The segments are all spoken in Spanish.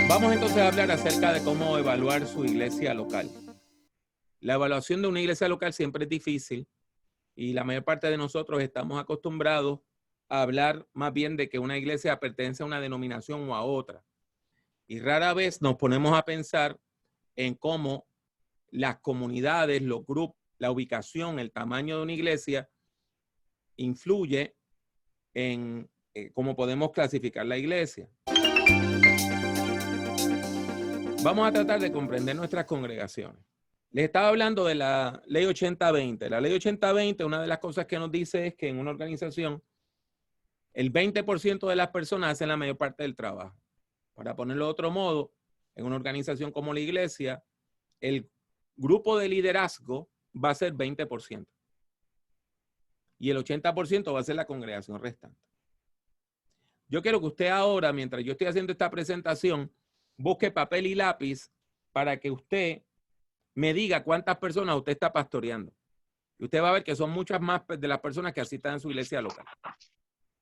Vamos entonces a hablar acerca de cómo evaluar su iglesia local. La evaluación de una iglesia local siempre es difícil y la mayor parte de nosotros estamos acostumbrados a hablar más bien de que una iglesia pertenece a una denominación o a otra. Y rara vez nos ponemos a pensar en cómo las comunidades, los grupos, la ubicación, el tamaño de una iglesia influye en cómo podemos clasificar la iglesia. Vamos a tratar de comprender nuestras congregaciones. Les estaba hablando de la ley 80-20. La ley 80-20, una de las cosas que nos dice es que en una organización el 20% de las personas hacen la mayor parte del trabajo. Para ponerlo de otro modo, en una organización como la iglesia, el grupo de liderazgo va a ser 20%. Y el 80% va a ser la congregación restante. Yo quiero que usted ahora, mientras yo estoy haciendo esta presentación, busque papel y lápiz para que usted me diga cuántas personas usted está pastoreando. Y usted va a ver que son muchas más de las personas que asistan en su iglesia local.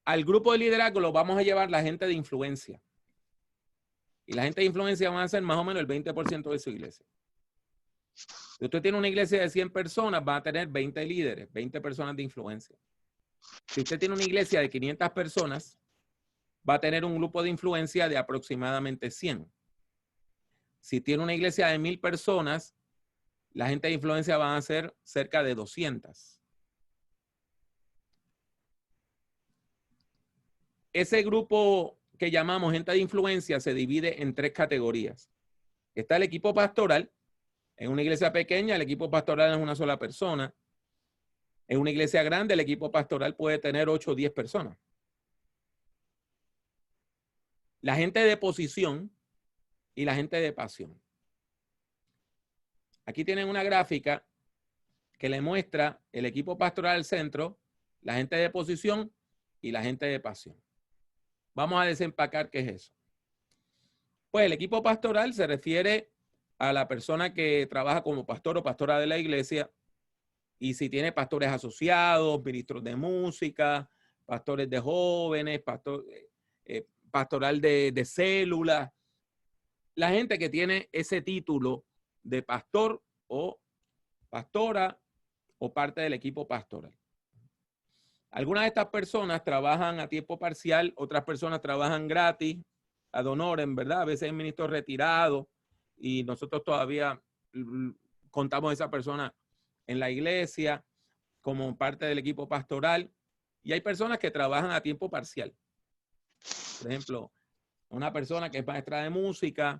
Al grupo de liderazgo lo vamos a llevar la gente de influencia. Y la gente de influencia van a ser más o menos el 20% de su iglesia. Si usted tiene una iglesia de 100 personas, va a tener 20 líderes, 20 personas de influencia. Si usted tiene una iglesia de 500 personas, va a tener un grupo de influencia de aproximadamente 100. Si tiene una iglesia de 1000 personas, la gente de influencia van a ser cerca de 200. Ese grupo que llamamos gente de influencia se divide en 3 categorías. Está el equipo pastoral. En una iglesia pequeña, el equipo pastoral es una sola persona. En una iglesia grande, el equipo pastoral puede tener 8 o 10 personas. La gente de posición y la gente de pasión. Aquí tienen una gráfica que le muestra el equipo pastoral al centro, la gente de posición y la gente de pasión. Vamos a desempacar qué es eso. Pues el equipo pastoral se refiere a la persona que trabaja como pastor o pastora de la iglesia, y si tiene pastores asociados, ministros de música, pastores de jóvenes, pastoral de células, la gente que tiene ese título de pastor o pastora o parte del equipo pastoral. Algunas de estas personas trabajan a tiempo parcial, otras personas trabajan gratis, ad honorem, ¿verdad? A veces hay ministros retirados y nosotros todavía contamos a esa persona en la iglesia como parte del equipo pastoral. Y hay personas que trabajan a tiempo parcial. Por ejemplo, una persona que es maestra de música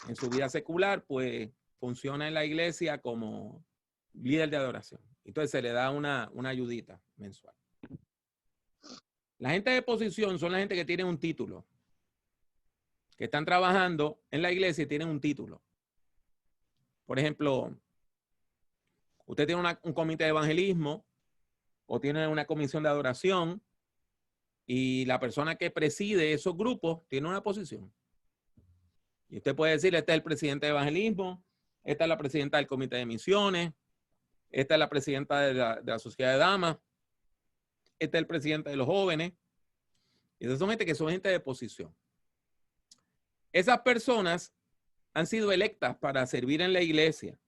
en su vida secular, pues funciona en la iglesia como líder de adoración. Entonces se le da una ayudita mensual. La gente de posición son la gente que tiene un título, que están trabajando en la iglesia y tienen un título. Por ejemplo, usted tiene un comité de evangelismo o tiene una comisión de adoración y la persona que preside esos grupos tiene una posición. Y usted puede decir, este es el presidente de evangelismo, esta es la presidenta del comité de misiones, esta es la presidenta de la sociedad de damas, este es el presidente de los jóvenes. Y esas son gente que son gente de posición. Esas personas han sido electas para servir en la iglesia.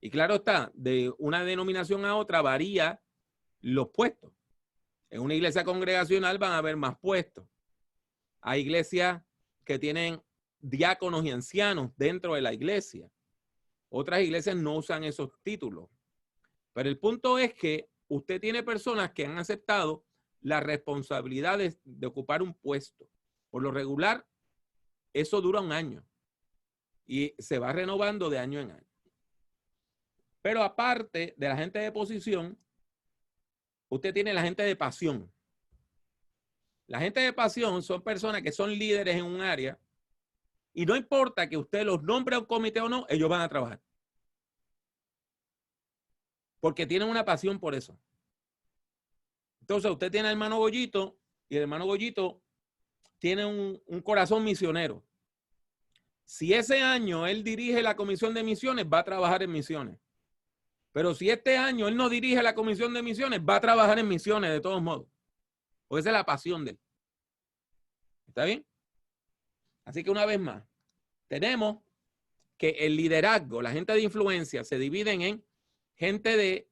Y claro está, de una denominación a otra varía los puestos. En una iglesia congregacional van a haber más puestos. Hay iglesias que tienen diáconos y ancianos dentro de la iglesia. Otras iglesias no usan esos títulos. Pero el punto es que usted tiene personas que han aceptado las responsabilidades de ocupar un puesto. Por lo regular, eso dura un año y se va renovando de año en año. Pero aparte de la gente de posición, usted tiene la gente de pasión. La gente de pasión son personas que son líderes en un área y no importa que usted los nombre a un comité o no, ellos van a trabajar. Porque tienen una pasión por eso. Entonces usted tiene al hermano Goyito y el hermano Goyito tiene un corazón misionero. Si ese año él dirige la comisión de misiones, va a trabajar en misiones. Pero si este año él no dirige la comisión de misiones, va a trabajar en misiones de todos modos. Porque esa es la pasión de él. ¿Está bien? Así que una vez más, tenemos que el liderazgo, la gente de influencia, se dividen en gente de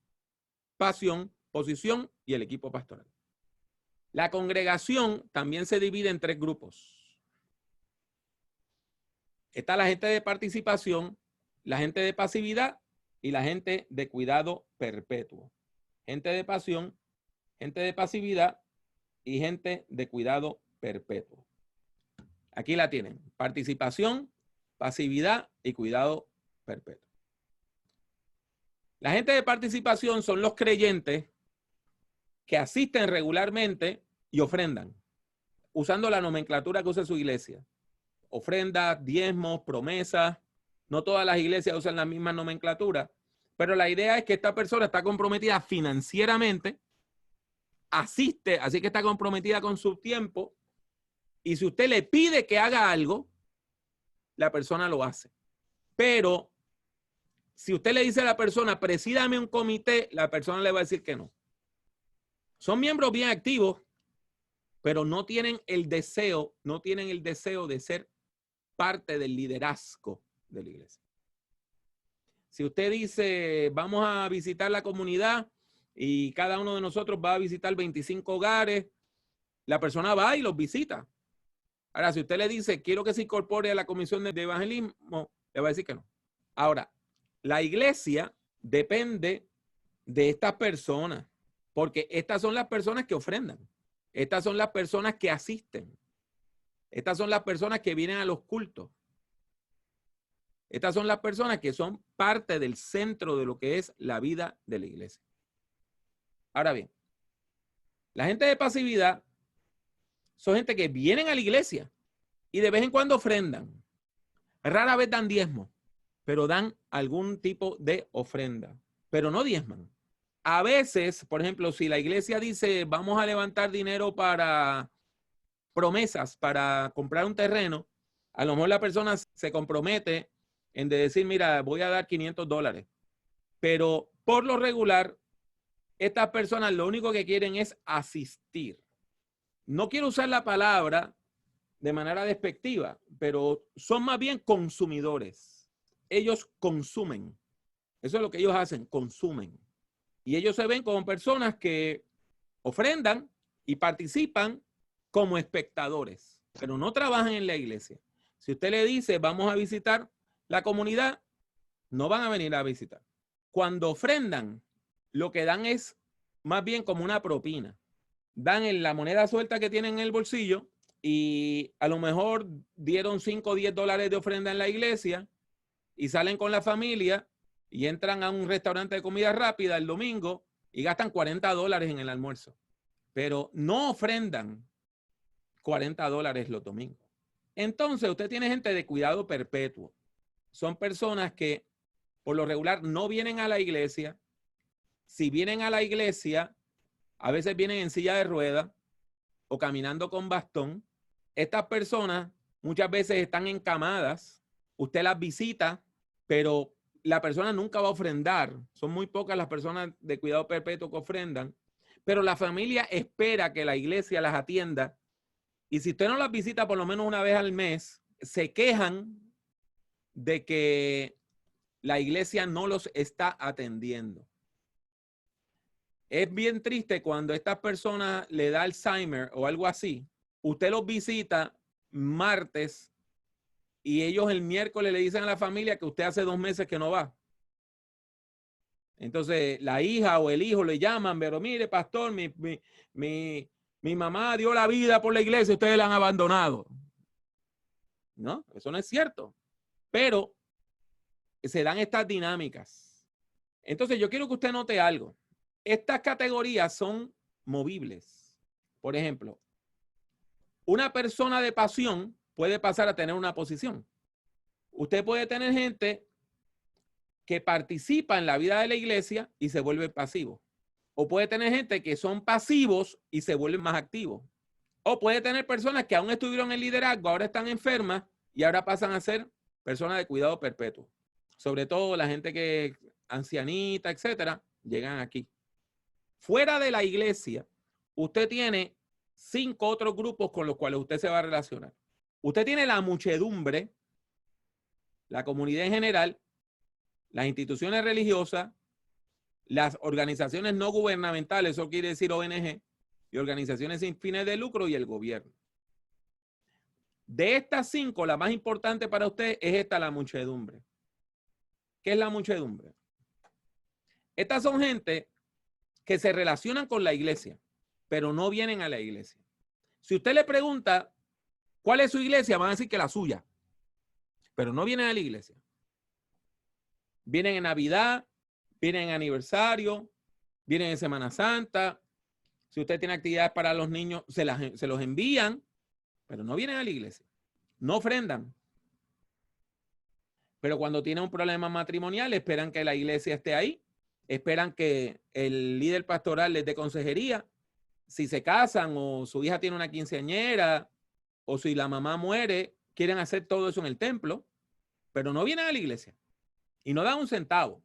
pasión, posición y el equipo pastoral. La congregación también se divide en 3 grupos. Está la gente de participación, la gente de pasividad y la gente de cuidado perpetuo. Gente de pasión, gente de pasividad y gente de cuidado perpetuo. Aquí la tienen. Participación, pasividad y cuidado perpetuo. La gente de participación son los creyentes que asisten regularmente y ofrendan, usando la nomenclatura que usa su iglesia. Ofrendas, diezmos, promesas. No todas las iglesias usan la misma nomenclatura, pero la idea es que esta persona está comprometida financieramente, asiste, así que está comprometida con su tiempo, y si usted le pide que haga algo, la persona lo hace. Pero si usted le dice a la persona, presídame un comité, la persona le va a decir que no. Son miembros bien activos, pero no tienen el deseo de ser parte del liderazgo de la iglesia. Si usted dice, vamos a visitar la comunidad y cada uno de nosotros va a visitar 25 hogares, la persona va y los visita. Ahora, si usted le dice, quiero que se incorpore a la comisión de evangelismo, le va a decir que no. Ahora, la iglesia depende de estas personas, porque estas son las personas que ofrendan. Estas son las personas que asisten. Estas son las personas que vienen a los cultos. Estas son las personas que son parte del centro de lo que es la vida de la iglesia. Ahora bien, la gente de pasividad son gente que vienen a la iglesia y de vez en cuando ofrendan. Rara vez dan diezmo, pero dan algún tipo de ofrenda, pero no diezman. A veces, por ejemplo, si la iglesia dice vamos a levantar dinero para promesas, para comprar un terreno, a lo mejor la persona se compromete en decir, mira, voy a dar $500. Pero por lo regular, estas personas lo único que quieren es asistir. No quiero usar la palabra de manera despectiva, pero son más bien consumidores. Ellos consumen. Eso es lo que ellos hacen, consumen. Y ellos se ven como personas que ofrendan y participan como espectadores, pero no trabajan en la iglesia. Si usted le dice, vamos a visitar la comunidad, no van a venir a visitar. Cuando ofrendan, lo que dan es más bien como una propina. Dan en la moneda suelta que tienen en el bolsillo y a lo mejor dieron $5 o $10 de ofrenda en la iglesia y salen con la familia y entran a un restaurante de comida rápida el domingo y gastan $40 en el almuerzo. Pero no ofrendan $40 los domingos. Entonces, usted tiene gente de cuidado perpetuo. Son personas que por lo regular no vienen a la iglesia. Si vienen a la iglesia, a veces vienen en silla de ruedas o caminando con bastón. Estas personas muchas veces están encamadas. Usted las visita, pero la persona nunca va a ofrendar. Son muy pocas las personas de cuidado perpetuo que ofrendan. Pero la familia espera que la iglesia las atienda. Y si usted no las visita por lo menos una vez al mes, se quejan de que la iglesia no los está atendiendo. Es bien triste cuando estas personas le da Alzheimer o algo así. Usted los visita martes y ellos el miércoles le dicen a la familia que usted hace 2 meses que no va. Entonces la hija o el hijo le llaman, pero mire, pastor, mi mamá dio la vida por la iglesia, ustedes la han abandonado. No, eso no es cierto. Pero se dan estas dinámicas. Entonces yo quiero que usted note algo. Estas categorías son movibles. Por ejemplo, una persona de pasión puede pasar a tener una posición. Usted puede tener gente que participa en la vida de la iglesia y se vuelve pasivo. O puede tener gente que son pasivos y se vuelven más activos. O puede tener personas que aún estuvieron en liderazgo, ahora están enfermas y ahora pasan a ser personas de cuidado perpetuo. Sobre todo la gente que ancianita, etcétera, llegan aquí. Fuera de la iglesia, usted tiene 5 otros grupos con los cuales usted se va a relacionar. Usted tiene la muchedumbre, la comunidad en general, las instituciones religiosas, las organizaciones no gubernamentales, eso quiere decir ONG, y organizaciones sin fines de lucro y el gobierno. De estas 5, la más importante para usted es esta, la muchedumbre. ¿Qué es la muchedumbre? Estas son gente que se relacionan con la iglesia, pero no vienen a la iglesia. Si usted le pregunta cuál es su iglesia, van a decir que la suya, pero no vienen a la iglesia. Vienen en Navidad, vienen en aniversario, vienen en Semana Santa. Si usted tiene actividades para los niños, se los envían, pero no vienen a la iglesia. No ofrendan. Pero cuando tienen un problema matrimonial, esperan que la iglesia esté ahí. Esperan que el líder pastoral les dé consejería. Si se casan o su hija tiene una quinceañera o si la mamá muere, quieren hacer todo eso en el templo, pero no vienen a la iglesia y no dan un centavo.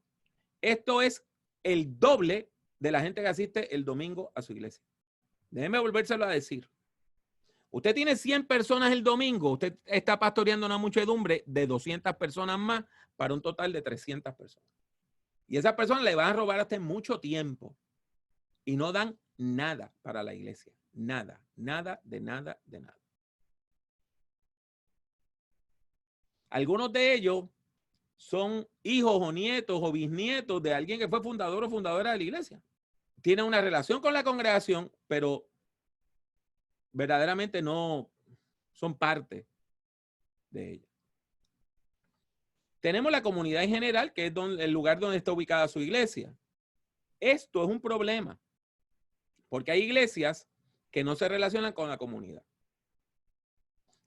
Esto es el doble de la gente que asiste el domingo a su iglesia. Déjeme volvérselo a decir. Usted tiene 100 personas el domingo, usted está pastoreando una muchedumbre de 200 personas más para un total de 300 personas. Y esas personas le van a robar hasta mucho tiempo y no dan nada para la iglesia. Nada, nada, de nada, de nada. Algunos de ellos son hijos o nietos o bisnietos de alguien que fue fundador o fundadora de la iglesia. Tienen una relación con la congregación, pero verdaderamente no son parte de ella. Tenemos la comunidad en general, que es el lugar donde está ubicada su iglesia. Esto es un problema, porque hay iglesias que no se relacionan con la comunidad.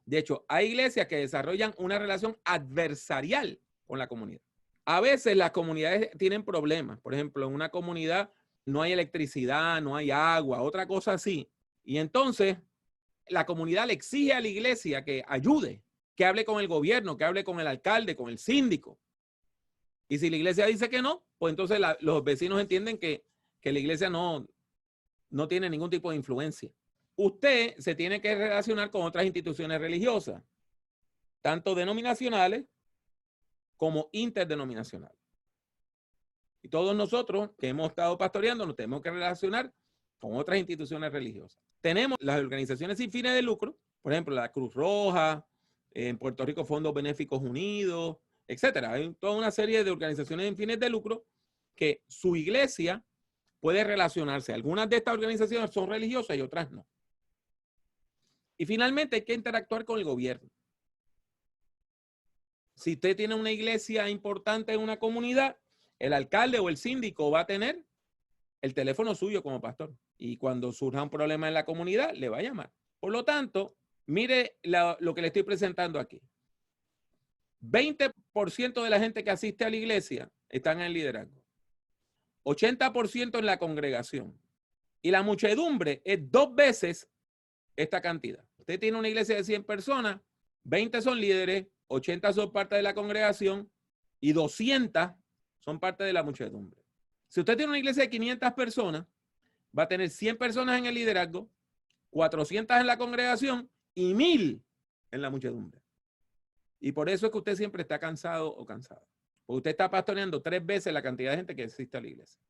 De hecho, hay iglesias que desarrollan una relación adversarial con la comunidad. A veces las comunidades tienen problemas. Por ejemplo, en una comunidad no hay electricidad, no hay agua, otra cosa así. Y entonces la comunidad le exige a la iglesia que ayude, que hable con el gobierno, que hable con el alcalde, con el síndico. Y si la iglesia dice que no, pues entonces los vecinos entienden que la iglesia no tiene ningún tipo de influencia. Usted se tiene que relacionar con otras instituciones religiosas, tanto denominacionales como interdenominacionales. Y todos nosotros que hemos estado pastoreando nos tenemos que relacionar con otras instituciones religiosas. Tenemos las organizaciones sin fines de lucro, por ejemplo, la Cruz Roja, en Puerto Rico Fondos Benéficos Unidos, etcétera. Hay toda una serie de organizaciones sin fines de lucro que su iglesia puede relacionarse. Algunas de estas organizaciones son religiosas y otras no. Y finalmente hay que interactuar con el gobierno. Si usted tiene una iglesia importante en una comunidad, el alcalde o el síndico va a tener el teléfono suyo como pastor. Y cuando surja un problema en la comunidad, le va a llamar. Por lo tanto, mire lo que le estoy presentando aquí. 20% de la gente que asiste a la iglesia están en el liderazgo. 80% en la congregación. Y la muchedumbre es 2 veces esta cantidad. Usted tiene una iglesia de 100 personas, 20 son líderes, 80 son parte de la congregación y 200 son parte de la muchedumbre. Si usted tiene una iglesia de 500 personas, va a tener 100 personas en el liderazgo, 400 en la congregación y 1000 en la muchedumbre. Y por eso es que usted siempre está cansado o cansada. Porque usted está pastoreando 3 veces la cantidad de gente que existe en la iglesia.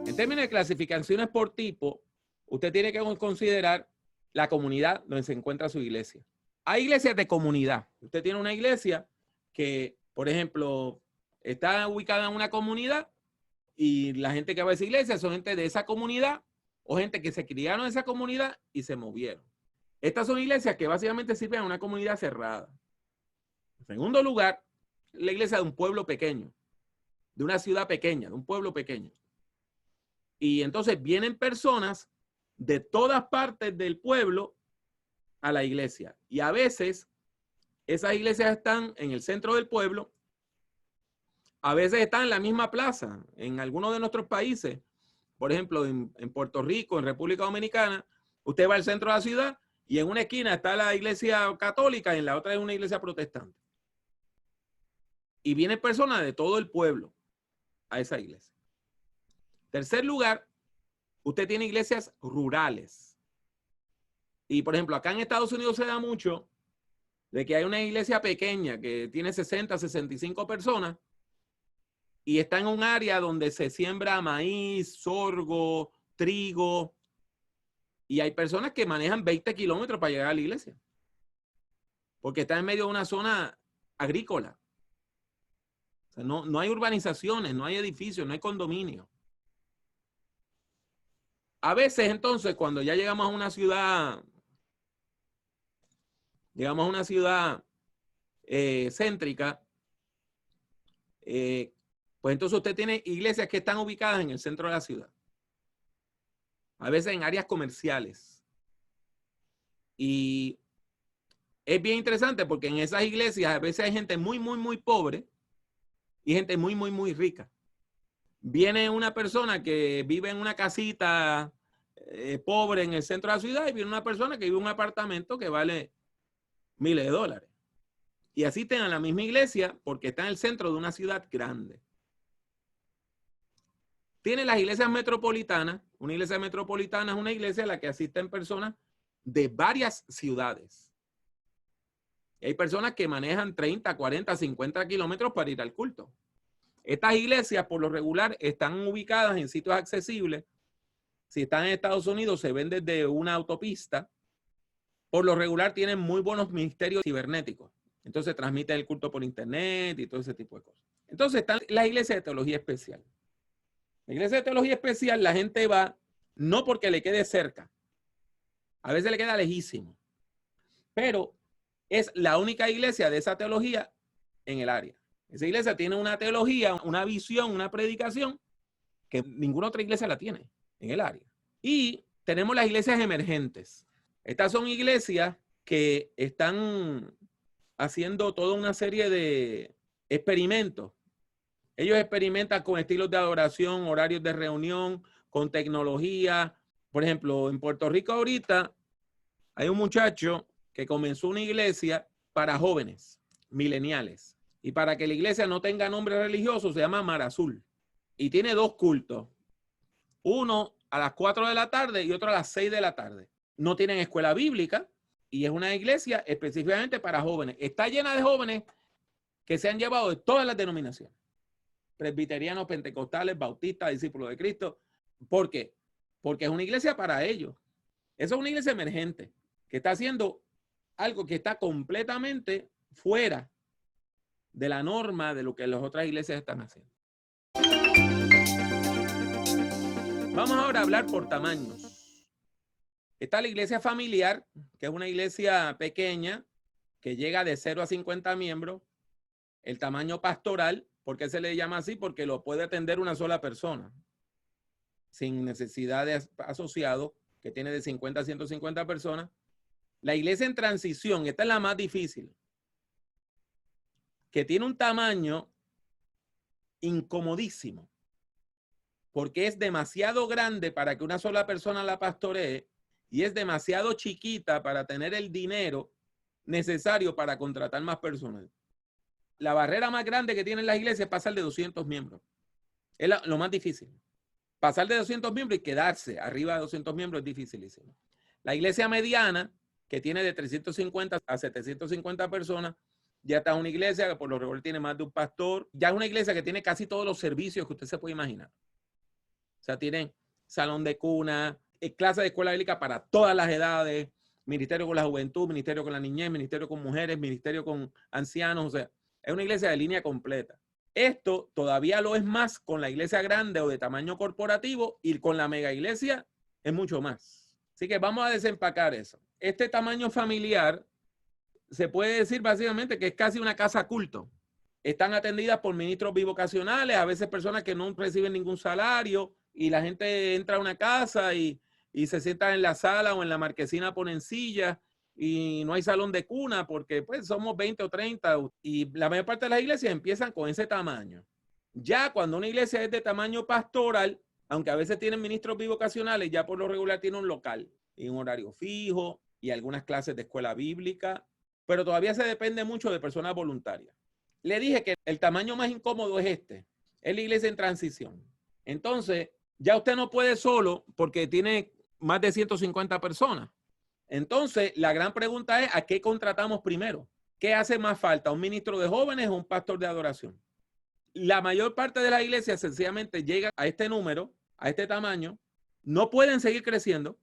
En términos de clasificaciones por tipo, usted tiene que considerar la comunidad donde se encuentra su iglesia. Hay iglesias de comunidad. Usted tiene una iglesia que, por ejemplo, está ubicada en una comunidad y la gente que va a esa iglesia son gente de esa comunidad o gente que se criaron en esa comunidad y se movieron. Estas son iglesias que básicamente sirven a una comunidad cerrada. En segundo lugar, la iglesia de un pueblo pequeño, de una ciudad pequeña, de un pueblo pequeño. Y entonces vienen personas de todas partes del pueblo a la iglesia. Y a veces esas iglesias están en el centro del pueblo, a veces están en la misma plaza. En algunos de nuestros países, por ejemplo, en Puerto Rico, en República Dominicana, usted va al centro de la ciudad y en una esquina está la iglesia católica y en la otra es una iglesia protestante. Y vienen personas de todo el pueblo a esa iglesia. Tercer lugar, usted tiene iglesias rurales. Y, por ejemplo, acá en Estados Unidos se da mucho de que hay una iglesia pequeña que tiene 60, 65 personas y está en un área donde se siembra maíz, sorgo, trigo, y hay personas que manejan 20 kilómetros para llegar a la iglesia, porque está en medio de una zona agrícola. O sea, no hay urbanizaciones, no hay edificios, no hay condominios. A veces, entonces, cuando ya llegamos a una ciudad, céntrica, pues entonces usted tiene iglesias que están ubicadas en el centro de la ciudad. A veces en áreas comerciales. Y es bien interesante porque en esas iglesias a veces hay gente muy, muy, muy pobre y gente muy, muy, muy rica. Viene una persona que vive en una casita pobre en el centro de la ciudad y viene una persona que vive en un apartamento que vale miles de dólares. Y asisten a la misma iglesia porque está en el centro de una ciudad grande. Tiene las iglesias metropolitanas. Una iglesia metropolitana es una iglesia a la que asisten personas de varias ciudades. Y hay personas que manejan 30, 40, 50 kilómetros para ir al culto. Estas iglesias, por lo regular, están ubicadas en sitios accesibles. Si están en Estados Unidos, se ven desde una autopista. Por lo regular, tienen muy buenos ministerios cibernéticos. Entonces, transmiten el culto por internet y todo ese tipo de cosas. Entonces, están las iglesias de teología especial. La iglesia de teología especial, la gente va no porque le quede cerca. A veces le queda lejísimo. Pero es la única iglesia de esa teología en el área. Esa iglesia tiene una teología, una visión, una predicación que ninguna otra iglesia la tiene en el área. Y tenemos las iglesias emergentes. Estas son iglesias que están haciendo toda una serie de experimentos. Ellos experimentan con estilos de adoración, horarios de reunión, con tecnología. Por ejemplo, en Puerto Rico ahorita hay un muchacho que comenzó una iglesia para jóvenes, mileniales. Y para que la iglesia no tenga nombre religioso, se llama Mar Azul. Y tiene 2 cultos. Uno a las 4 de la tarde y otro a las 6 de la tarde. No tienen escuela bíblica y es una iglesia específicamente para jóvenes. Está llena de jóvenes que se han llevado de todas las denominaciones. Presbiterianos, pentecostales, bautistas, discípulos de Cristo. ¿Por qué? Porque es una iglesia para ellos. Eso es una iglesia emergente que está haciendo algo que está completamente fuera de la norma de lo que las otras iglesias están haciendo. Vamos ahora a hablar por tamaños. Está la iglesia familiar, que es una iglesia pequeña que llega de 0 a 50 miembros. El tamaño pastoral, ¿por qué se le llama así? Porque lo puede atender una sola persona, sin necesidad de asociado, que tiene de 50 a 150 personas. La iglesia en transición, esta es la más difícil, que tiene un tamaño incomodísimo, porque es demasiado grande para que una sola persona la pastoree y es demasiado chiquita para tener el dinero necesario para contratar más personal. La barrera más grande que tienen las iglesias es pasar de 200 miembros. Es lo más difícil. Pasar de 200 miembros y quedarse arriba de 200 miembros es dificilísimo. La iglesia mediana, que tiene de 350 a 750 personas, ya está una iglesia que por lo regular tiene más de un pastor. Ya es una iglesia que tiene casi todos los servicios que usted se puede imaginar. O sea, tienen salón de cuna, clase de escuela bíblica para todas las edades, ministerio con la juventud, ministerio con la niñez, ministerio con mujeres, ministerio con ancianos. O sea, es una iglesia de línea completa. Esto todavía lo es más con la iglesia grande o de tamaño corporativo y con la mega iglesia es mucho más. Así que vamos a desempacar eso. Este tamaño familiar se puede decir básicamente que es casi una casa culto. Están atendidas por ministros bivocacionales, a veces personas que no reciben ningún salario y la gente entra a una casa y se sienta en la sala o en la marquesina, ponen sillas y no hay salón de cuna porque pues somos 20 o 30 y la mayor parte de las iglesias empiezan con ese tamaño. Ya cuando una iglesia es de tamaño pastoral, aunque a veces tienen ministros bivocacionales, ya por lo regular tiene un local y un horario fijo y algunas clases de escuela bíblica, pero todavía se depende mucho de personas voluntarias. Le dije que el tamaño más incómodo es este, es la iglesia en transición. Entonces, ya usted no puede solo porque tiene más de 150 personas. Entonces, la gran pregunta es, ¿a qué contratamos primero? ¿Qué hace más falta? ¿Un ministro de jóvenes o un pastor de adoración? La mayor parte de las iglesias sencillamente llega a este número, a este tamaño, no pueden seguir creciendo,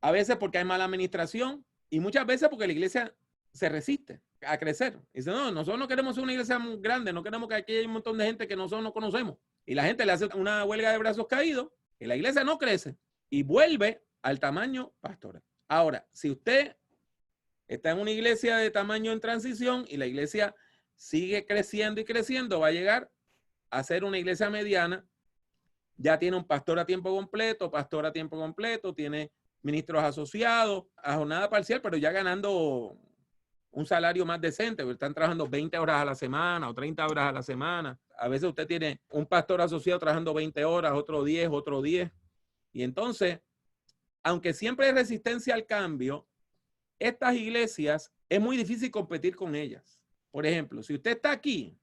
a veces porque hay mala administración y muchas veces porque la iglesia se resiste a crecer. Dice, no, nosotros no queremos ser una iglesia muy grande, no queremos que aquí haya un montón de gente que nosotros no conocemos. Y la gente le hace una huelga de brazos caídos y la iglesia no crece y vuelve al tamaño pastoral. Ahora, si usted está en una iglesia de tamaño en transición y la iglesia sigue creciendo y creciendo, va a llegar a ser una iglesia mediana, ya tiene un pastor a tiempo completo, tiene ministros asociados, a jornada parcial, pero ya ganando un salario más decente, están trabajando 20 horas a la semana o 30 horas a la semana. A veces usted tiene un pastor asociado trabajando 20 horas, otro 10. Y entonces, aunque siempre hay resistencia al cambio, estas iglesias es muy difícil competir con ellas. Por ejemplo, si usted está aquí,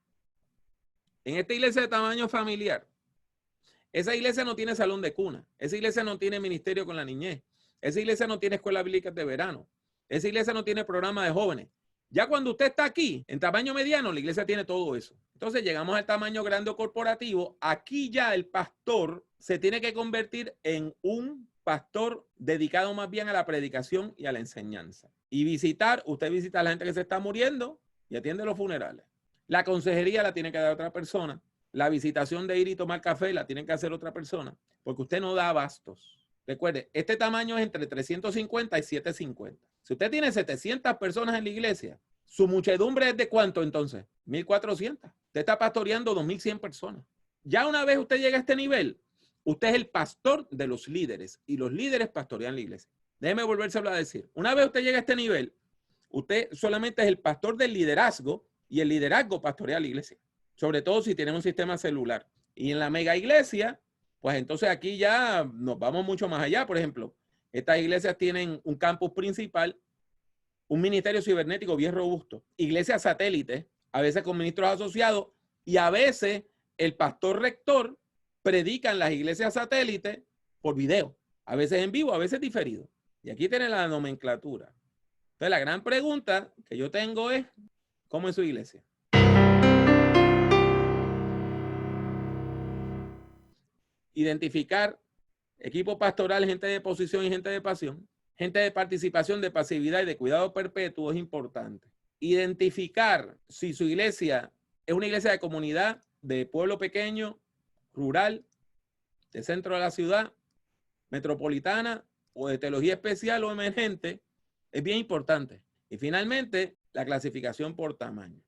en esta iglesia de tamaño familiar, esa iglesia no tiene salón de cuna, esa iglesia no tiene ministerio con la niñez, esa iglesia no tiene escuela bíblica de verano, esa iglesia no tiene programa de jóvenes. Ya cuando usted está aquí, en tamaño mediano, la iglesia tiene todo eso. Entonces llegamos al tamaño grande o corporativo. Aquí ya el pastor se tiene que convertir en un pastor dedicado más bien a la predicación y a la enseñanza. Y usted visita a la gente que se está muriendo y atiende los funerales. La consejería la tiene que dar otra persona. La visitación de ir y tomar café la tiene que hacer otra persona, porque usted no da abastos. Recuerde, este tamaño es entre 350 y 750. Si usted tiene 700 personas en la iglesia, su muchedumbre es de ¿cuánto entonces? 1,400. Usted está pastoreando 2,100 personas. Ya una vez usted llega a este nivel, usted es el pastor de los líderes y los líderes pastorean la iglesia. Déjeme volvérselo a decir. Una vez usted llega a este nivel, usted solamente es el pastor del liderazgo y el liderazgo pastorea la iglesia. Sobre todo si tiene un sistema celular. Y en la mega iglesia, pues entonces aquí ya nos vamos mucho más allá. Por ejemplo, estas iglesias tienen un campus principal, un ministerio cibernético bien robusto, iglesias satélites, a veces con ministros asociados, y a veces el pastor rector predica en las iglesias satélites por video, a veces en vivo, a veces diferido. Y aquí tiene la nomenclatura. Entonces la gran pregunta que yo tengo es, ¿cómo es su iglesia? Identificar equipo pastoral, gente de posición y gente de pasión, gente de participación, de pasividad y de cuidado perpetuo es importante. Identificar si su iglesia es una iglesia de comunidad, de pueblo pequeño, rural, de centro de la ciudad, metropolitana o de teología especial o emergente, es bien importante. Y finalmente, la clasificación por tamaño.